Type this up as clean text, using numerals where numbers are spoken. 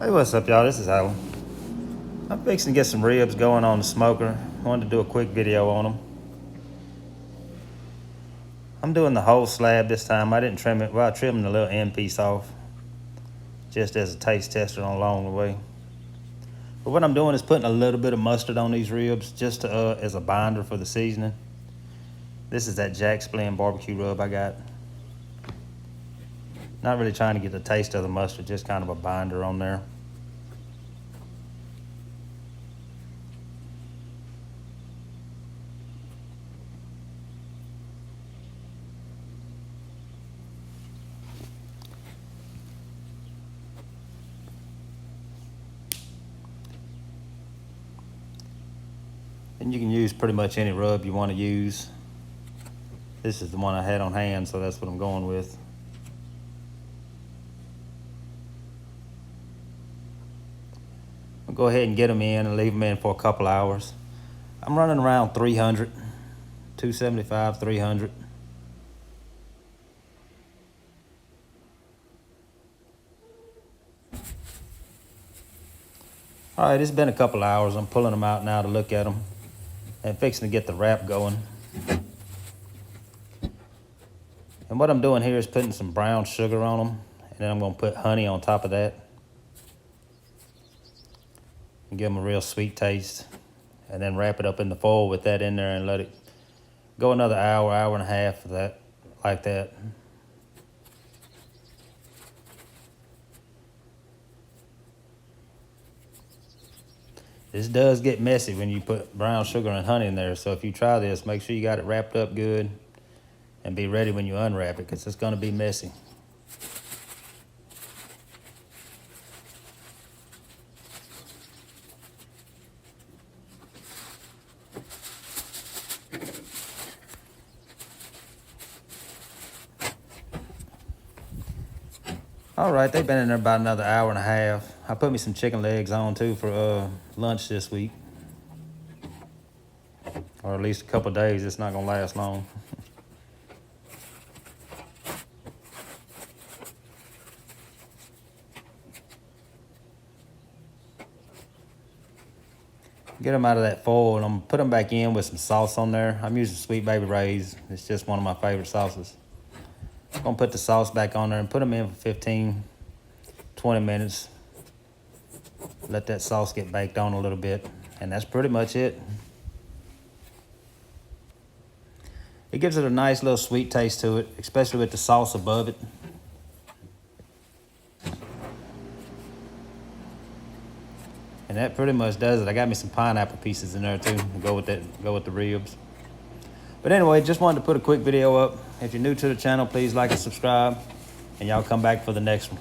Hey, what's up, y'all? This is Alan. I'm fixing to get some ribs going on the smoker. I wanted to do a quick video on them. I'm doing the whole slab this time. I didn't trim it. Well, I trimmed the little end piece off just as a taste tester along the way. But what I'm doing is putting a little bit of mustard on these ribs just to, as a binder for the seasoning. This is that Jack's Blend barbecue rub I got. Not really trying to get the taste of the mustard, just kind of a binder on there. And you can use pretty much any rub you want to use. This is the one I had on hand, so that's what I'm going with. I'll go ahead and get them in and leave them in for a couple hours. I'm running around 300, 275, 300. All right, it's been a couple hours. I'm pulling them out now to look at them and fixing to get the wrap going. And what I'm doing here is putting some brown sugar on them, and then I'm going to put honey on top of that and give them a real sweet taste, and then wrap it up in the foil with that in there and let it go another hour, hour and a half of that, like that. This does get messy when you put brown sugar and honey in there, so if you try this, make sure you got it wrapped up good and be ready when you unwrap it, because it's going to be messy. All right, they've been in there about another hour and a half. I put me some chicken legs on too for lunch this week, or at least a couple days. It's not gonna last long. Get them out of that foil, and I'm gonna put them back in with some sauce on there. I'm using Sweet Baby Ray's. It's just one of my favorite sauces. I'm gonna put the sauce back on there and put them in for 15, 20 minutes. Let that sauce get baked on a little bit, and that's pretty much it. It gives it a nice little sweet taste to it, especially with the sauce above it. And that pretty much does it. I got me some pineapple pieces in there too to go with that, go with the ribs. But anyway, just wanted to put a quick video up. If you're new to the channel, please like and subscribe, and y'all come back for the next one.